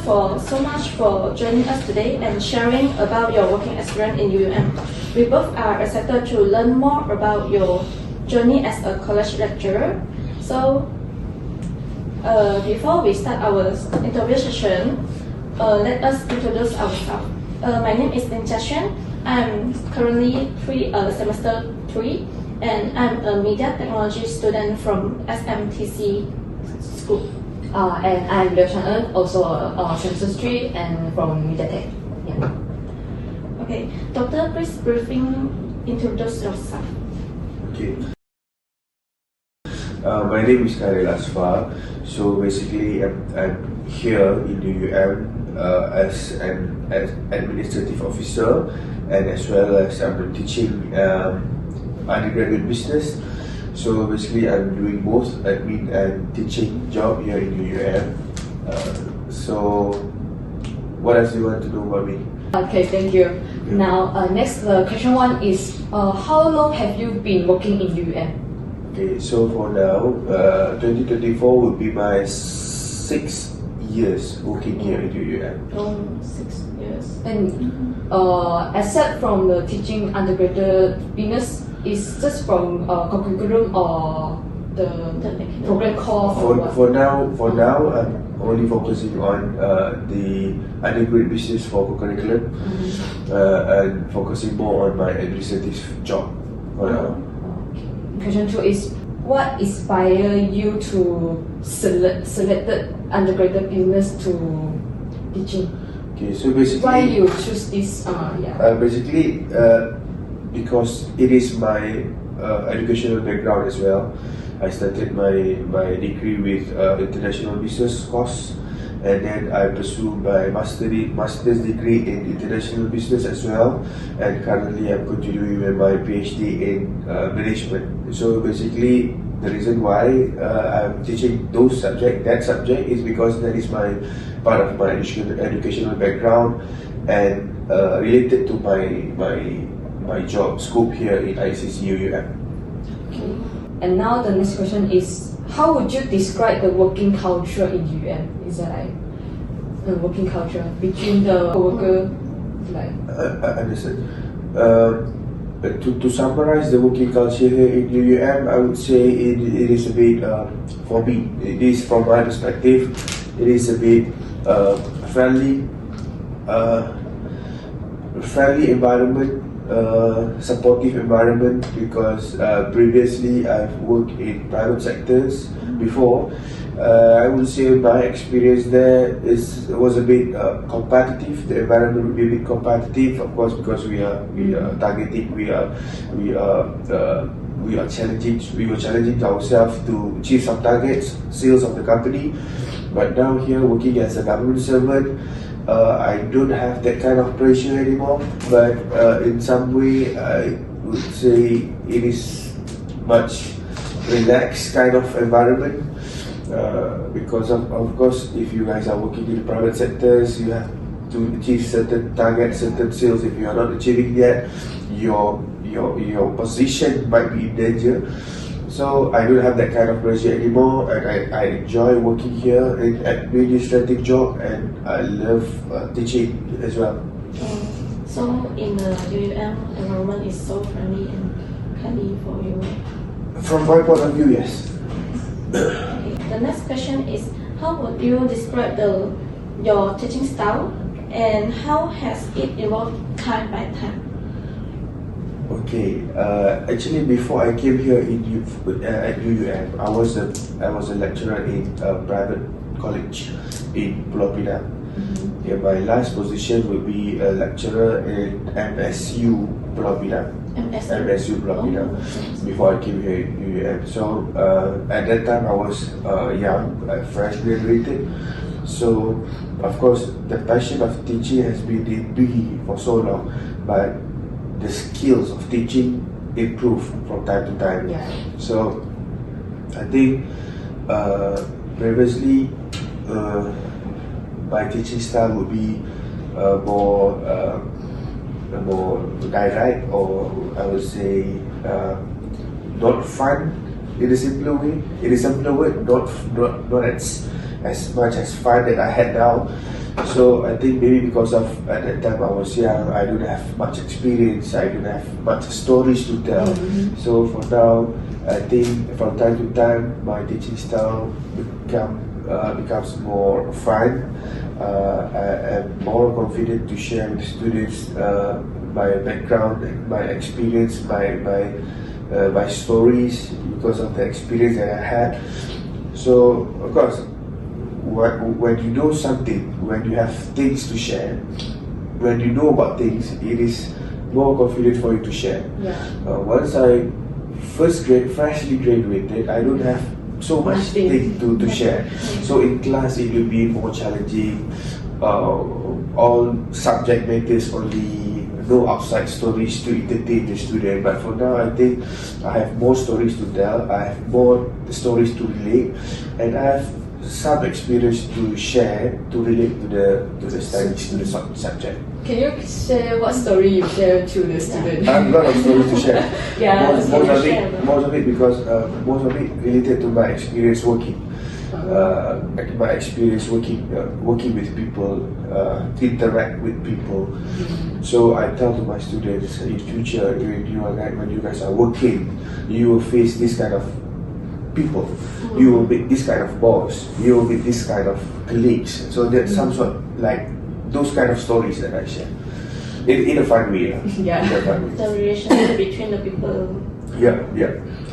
so much for joining us today and sharing about your working experience in UUM. We both are excited to learn more about your journey as a college lecturer. So, before we start our interview session, let us introduce ourselves. My name is Lin Jia. I'm currently semester 3, and I'm a media technology student from SMTC school. And I'm Liu Chang'en, also semester 3 and from media tech. Yeah. Okay, Doctor, please briefly introduce yourself. Okay. My name is Khalil Asfar. So basically, I'm here in the UM as an administrative officer, and as well as I'm teaching undergraduate business. So basically, I'm doing both admin and teaching job here in the UM. So, what else do you want to know about me? Okay, thank you. Now, next question one is, how long have you been working in UM? Okay, so for now, 2024 will be my 6 years working here in the UM. 6 years. And except from the teaching undergraduate business, is just from curriculum or the program core? For now, I'm only focusing on the undergraduate business for curriculum, and focusing more on my administrative job for now. Question 2 is, what inspired you to selected undergraduate business to teaching? Okay, so basically, Why you choose this? Basically, because it is my educational background as well. I started my degree with international business course, and then I pursued my master's degree in international business as well, and currently I'm continuing with my PhD in management. So basically, the reason why I'm teaching that subject is because that is my part of my educational background and related to my job scope here in ICCUUM. Okay. And now the next question is, how would you describe the working culture in UM? Is that like a working culture between the co-worker? I understand. To summarize the working culture here in UM, I would say it is a bit, for me, it is from my perspective, it is a bit friendly environment, supportive environment, because previously I've worked in private sectors before. I would say my experience there was a bit competitive. The environment would be a bit competitive, of course, because we are targeting, we were challenging ourselves to achieve some targets, sales of the company. But now here, working as a government servant, I don't have that kind of pressure anymore, but in some way I would say it is much relaxed kind of environment, because of course, if you guys are working in the private sectors, you have to achieve certain targets, certain sales. If you are not achieving that, your position might be in danger. So I don't have that kind of pressure anymore, and I enjoy working here in administrative job, and I love teaching as well. So in the UUM environment is so friendly and handy for you. From my point of view, yes. Okay. The next question is, how would you describe your teaching style, and how has it evolved time by time? Okay, actually before I came here at UUM, I was a lecturer in a private college in Pulau Pinang. Yeah, my last position would be a lecturer in MSU Pulau Pinang. MSU Pulau Pinang. Before I came here at UUM. So at that time I was young, fresh graduated. So of course the passion of teaching has been in me for so long, but the skills of teaching improve from time to time. Yeah. So I think previously my teaching style would be more direct, or I would say not fun in a simpler way. In a simpler word, not as much as fun that I had now. So I think maybe because of at that time I was young, I don't have much experience, I don't have much stories to tell. So for now, I think from time to time my teaching style becomes more fun. I am more confident to share with students my background, my experience, my stories because of the experience that I had. So of course, when you know something, when you have things to share, when you know about things, it is more confident for you to share. Once I freshly graduated, I don't have so much thing to share. So in class it will be more challenging. All subject matters only, no outside stories to entertain the student. But for now, I think I have more stories to tell, I have more stories to relate, and I have some experience to share to relate to the studies, to the subject. Can you share what story you share to the student? I have a lot of stories to share. Yeah, most of it because most of it related to my experience working. My experience working with people, interact with people. So I tell to my students, in future, when you guys are working, you will face this kind of people. You will meet this kind of boss. You will meet this kind of colleagues. So that's some sort like those kind of stories that I share in a fun way. Yeah. In a fun way. The relationship between the people. Yeah.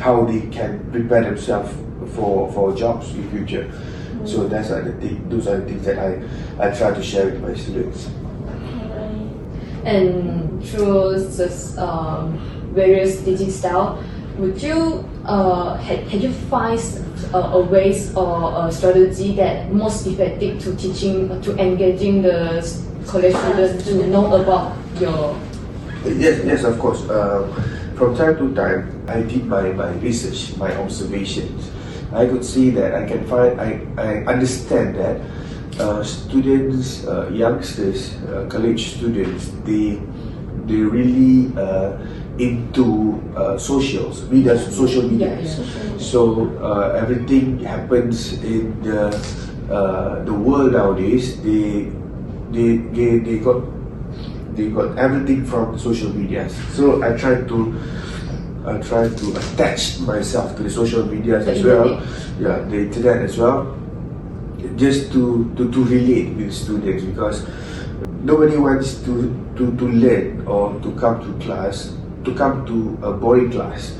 How they can prepare themselves for jobs in future. So those are the things that I try to share with my students. And through this various teaching style, would you had you find a ways or a strategy that most effective to teaching to engaging the college students to know about your? Yes, of course. From time to time, I did my research, my observations. I could see that I understand that students, youngsters, college students, they really into social media. So everything happens in the world nowadays. They got everything from social media. So I try to attach myself to the social media as well. Yeah, the internet as well, just to relate with students, because nobody wants to learn or to come to a boring class.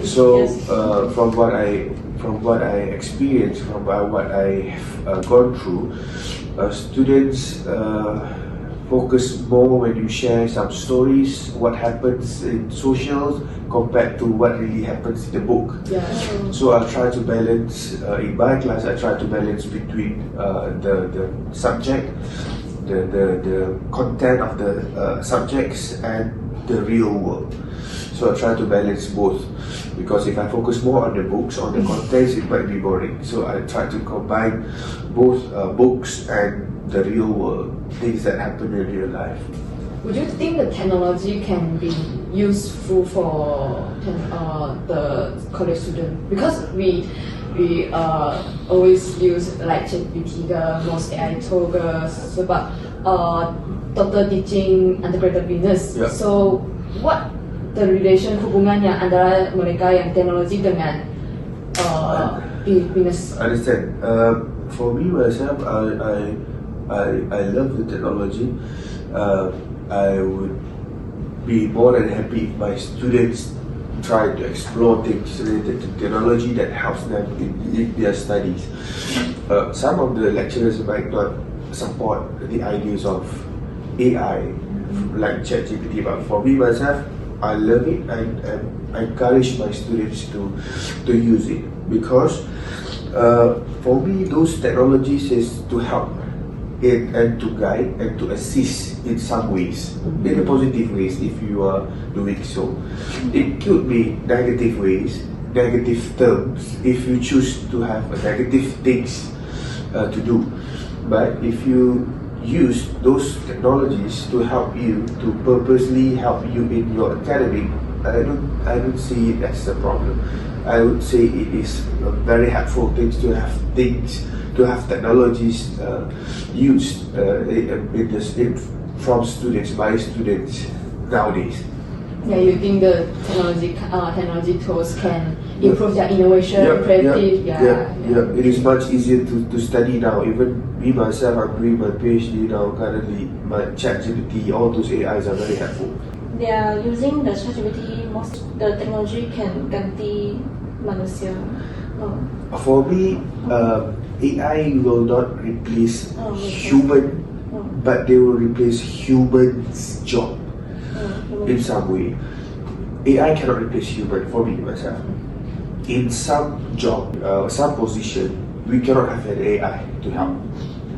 So from what I experienced, from what I have gone through, students focus more when you share some stories, what happens in socials compared to what really happens in the book. So I try to balance in my class. I try to balance between the subject, the content of the subjects, and the real world. So I try to balance both, because if I focus more on the books, on the contents, it might be boring. So I try to combine both books and the real world, things that happen in real life. Would you think the technology can be useful for the college student? Because we always use like ChatGPT ke, most AI tool ke, sebab total teaching undergraduate business. Yeah. So what the relation hubungannya antara mereka yang teknologi dengan business? I understand. For me myself, I love the technology. I would be more than happy if my students try to explore things related to technology that helps them in their studies. Some of the lecturers might not support the ideas of AI like ChatGPT, but for me myself, I love it. I encourage my students to use it, because for me those technologies is to help and to guide and to assist in some ways, in a positive ways if you are doing so. It could be negative ways, negative terms if you choose to have negative things to do. But if you use those technologies to help you, to purposely help you in your academic, I don't see it as a problem. I would say it is a very helpful thing to have technologies used from students by students nowadays. Yeah, you think the technology tools can improve their innovation, creative? Yeah. It is much easier to study now. Even me myself, I'm doing my PhD now. Currently, my ChatGPT, all those AIs are very helpful. They are using the ChatGPT. Most the technology can ganti manusia. No. For me, AI will not replace human, but they will replace humans' job in some way. AI cannot replace human for me myself. In some job, some position, we cannot have an AI to help.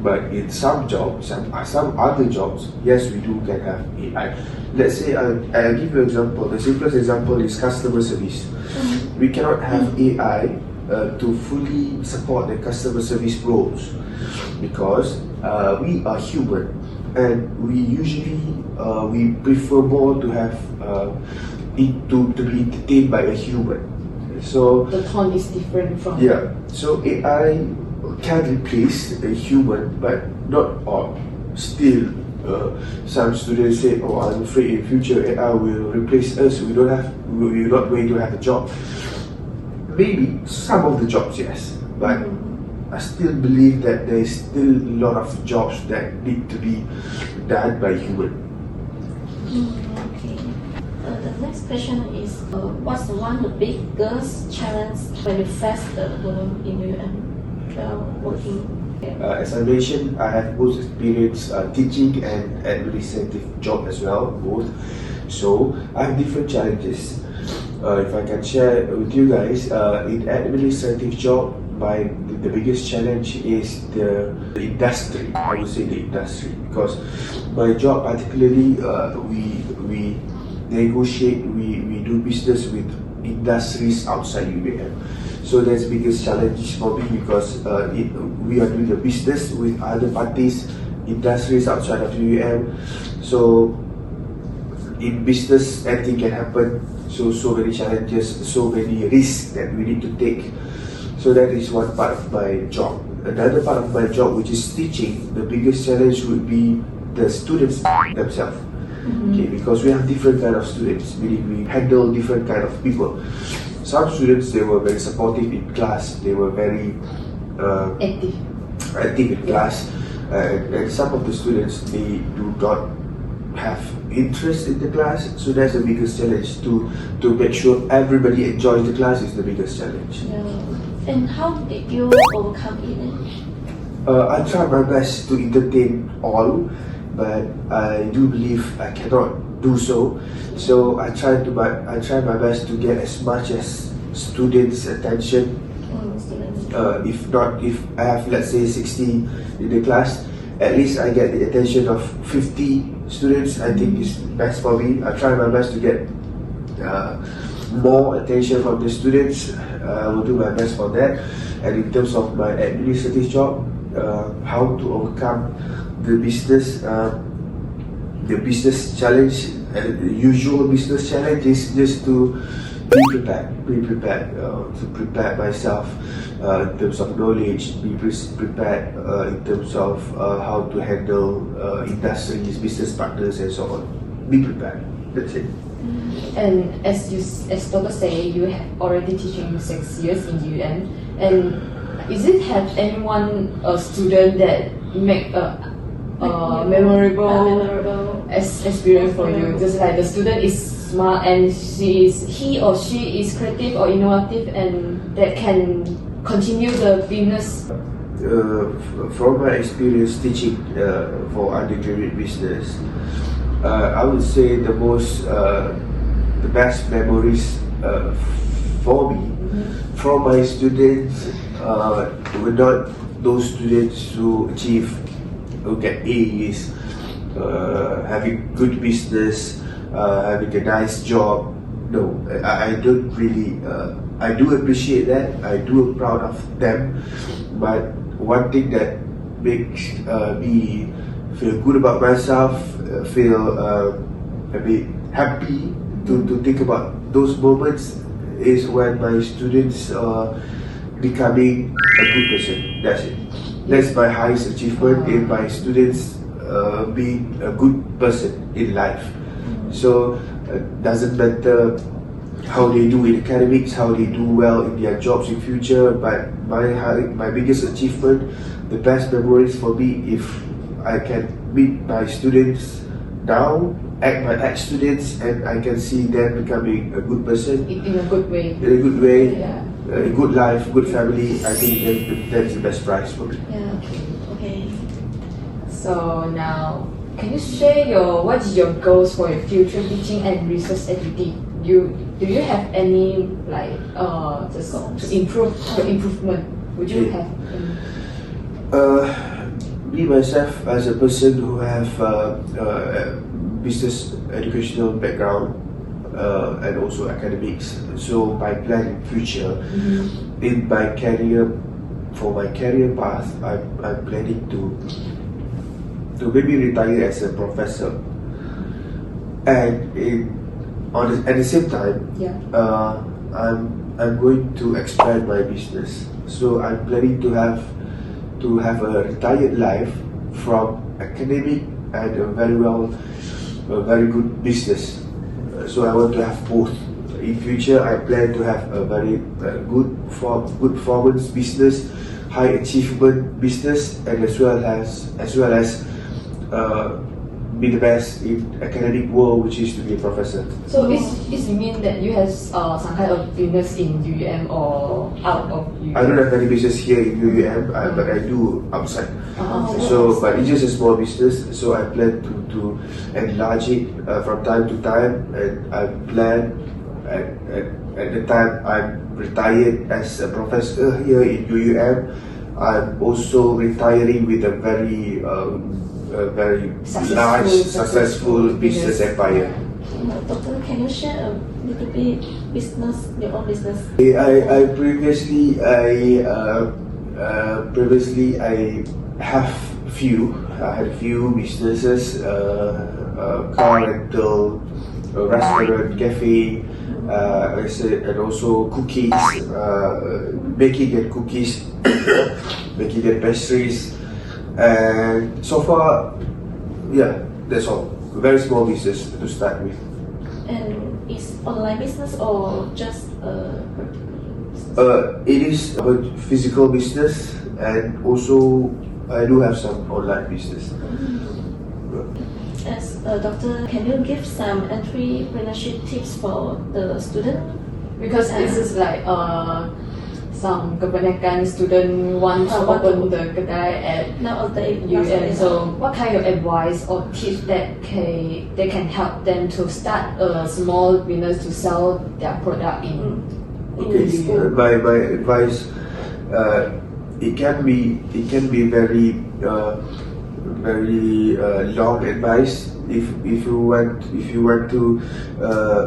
But in some jobs, some other jobs, yes, we can have AI. Let's say I'll give you an example. The simplest example is customer service. We cannot have AI to fully support the customer service roles because we are human and we usually we prefer more to have to be entertained by a human. So the tone is different from So AI can replace a human, but not all. Still, some students say, "Oh, I'm afraid in future AI will replace us. We're not going to have a job." Maybe some of the jobs, yes, but I still believe that there is still a lot of jobs that need to be done by human. Okay. The next question is, what's one of the biggest challenge when you face the problem in while working? As I mentioned, I have both experience teaching and administrative job as well, both. So I have different challenges. If I can share with you guys, in administrative job, the biggest challenge is the industry. I would say the industry, because my job particularly, we negotiate, we do business with industries outside UAM. So that's the biggest challenge for me because we are doing a business with other parties, industries outside of UAM. So in business, anything can happen. So many challenges, so many risks that we need to take. So that is one part of my job. Another part of my job, which is teaching, the biggest challenge would be the students themselves. Okay, because we have different kind of students, meaning we handle different kind of people. Some students, they were very supportive in class, they were very active in class, and some of the students, they do not have interest in the class. So that's the biggest challenge, to make sure everybody enjoys the class is the biggest challenge. And how did you overcome it? I try my best to entertain all, but I do believe I cannot do so. So I try my best to get as much as students' attention. If I have, let's say, 60 in the class, at least I get the attention of 50 students. I think is best for me. I try my best to get more attention from the students. I will do my best for that. And in terms of my administrative job, how to overcome the business challenge, the usual business challenge is just to be prepared, to prepare myself in terms of knowledge, be prepared in terms of how to handle industries, business partners, and so on. Be prepared. That's it. And as Dr. say, you have already teaching 6 years in UM. And is it have anyone, a student that make a memorable experience for you? Just like the student is smart and he or she is creative or innovative, and that can continue the business. From my experience teaching for undergraduate business, I would say the best memories for me from my students were not those students who get A's, having good business, having a nice job. No, I don't really. I do appreciate that. I do proud of them. But one thing that makes me feel good about myself, feel a bit happy to think about those moments is when my students are becoming a good person. That's it. That's my highest achievement in my students being a good person in life. So doesn't matter how they do in academics, how they do well in their jobs in future, but my biggest achievement, the best memories for me, if I can meet my students now, my ex-students, and I can see them becoming a good person In a good way. in a good way, Yeah. a good life, good family. I think that's the best prize for me. Yeah. Okay. So now, can you share what is your goals for your future teaching and research activity? Do you have any just to improve your improvement? Would you have any? Me myself as a person who have business educational background and also academics. So my plan in future, in my career, for my career path, I'm planning to maybe retire as a professor, and at the same time, I'm going to expand my business. So I'm planning to have a retired life from academic and a very good business. So I want to have both. In future, I plan to have a very good performance business, high achievement business, and as well as be the best in academic world, which is to be a professor. So it mean that you have some kind of business in UUM or out of UUM? I don't have any business here in UUM, but I do outside. So But it's just a small business, so I plan to enlarge it from time to time, and I plan at the time I'm retired as a professor here in UUM. I'm also retiring with a very large, successful business empire. Doctor, can you share a little bit your own business? I previously I had a few businesses, car rental, a restaurant, cafe, and also cookies, baking and cookies, making and pastries. And so far, yeah, that's all. Very small business to start with. And is online business or just It is a physical business, and also I do have some online business. as a doctor? Can you give some entrepreneurship tips for the student? because this is like some kebanyakan student want to open the kedai at Nowadays, UUM. So what kind of advice or tips that they can help them to start a small business to sell their product in Okay, school? my advice, it can be very long advice. If you want to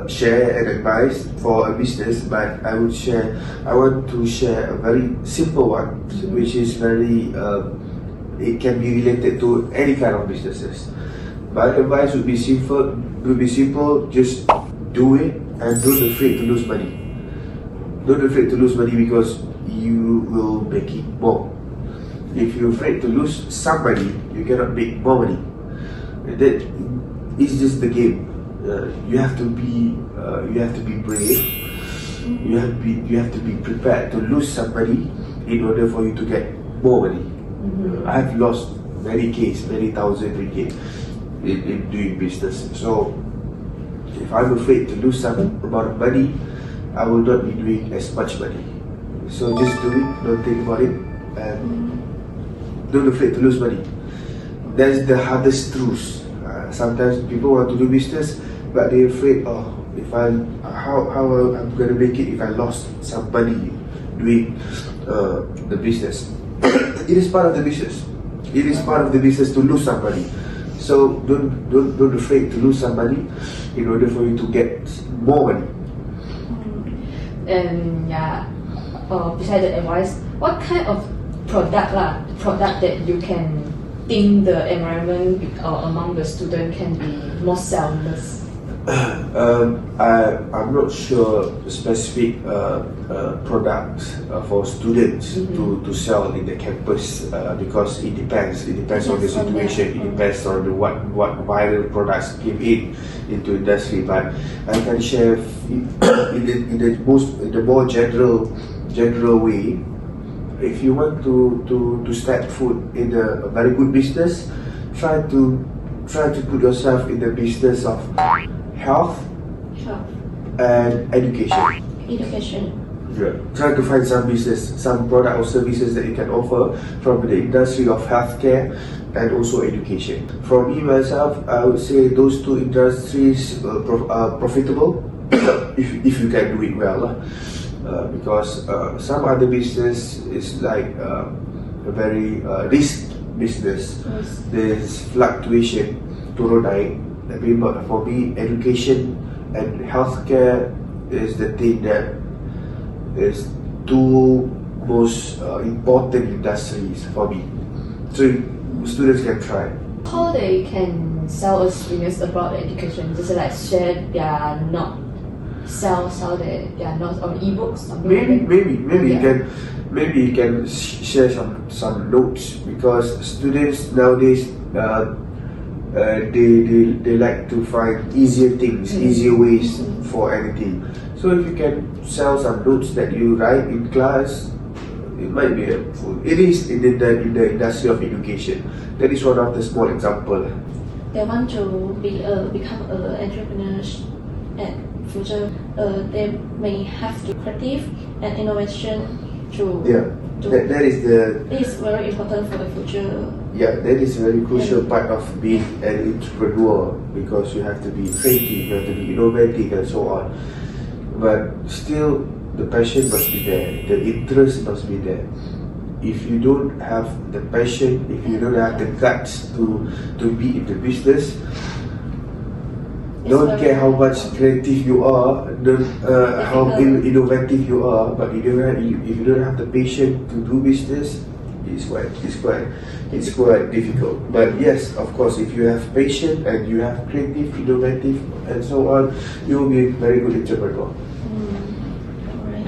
share an advice for a business, but I want to share a very simple one, which is very it can be related to any kind of businesses. My advice would be simple. Just do it, and don't afraid to lose money. Don't afraid to lose money, because you will make it more. If you're afraid to lose some money, you cannot make more money. That is just the game. You have to be brave. You have to be prepared to lose some money in order for you to get more money. I have lost many thousand ringgit in doing business. So if I'm afraid to lose some amount of money, I will not be doing as much money. So just do it, don't think about it, and don't afraid to lose money. That's the hardest truth. Sometimes people want to do business, but they're afraid, how I'm gonna make it if I lost some money doing the business. It is part of the business. It is part of the business to lose some money. So don't afraid to lose some money in order for you to get more money. And besides the advice, what kind of product that you can think the environment among the student can be more selfless? I'm not sure specific products for students to sell in the campus because it depends. It depends on the situation. It depends on what viral products came into industry. But I can share in the more general way. If you want to start food in a very good business, try to put yourself in the business of health and education. Yeah. Try to find some business, some product or services that you can offer from the industry of healthcare and also education. For me myself, I would say those two industries are profitable if you can do it well. Because some other business is like a very risk business. Yes. There's fluctuation, turun naik. Tapi for me, education and healthcare is the thing that is two most important industries for me. So students can try. How they can sell us experience about education? Just like share their not sell their notes on ebooks. Maybe Yeah. you can share some notes because students nowadays they like to find easier things, easier ways for anything. So if you can sell some notes that you write in class, it might be helpful. It is in the industry of education. That is one of the small example. They want to become entrepreneurs at future. They may have to creative and innovation to. Yeah, that is the. It is very important for the future. Yeah, that is a very crucial part of being an entrepreneur because you have to be creative, you have to be innovative and so on. But still, the passion must be there, the interest must be there. If you don't have the passion, if you don't have the guts to be in the business, don't care how much creative you are, how innovative you are, but if you don't have the patience to do business, it's quite difficult. But yes, of course, if you have patience and you have creative, innovative, and so on, you will be a very good entrepreneur. Alright.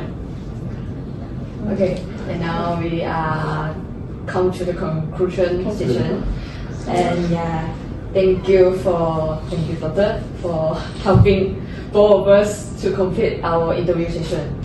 Okay, and now we are come to the conclusion session. And yeah, thank you Doctor, for helping both of us to complete our interview session.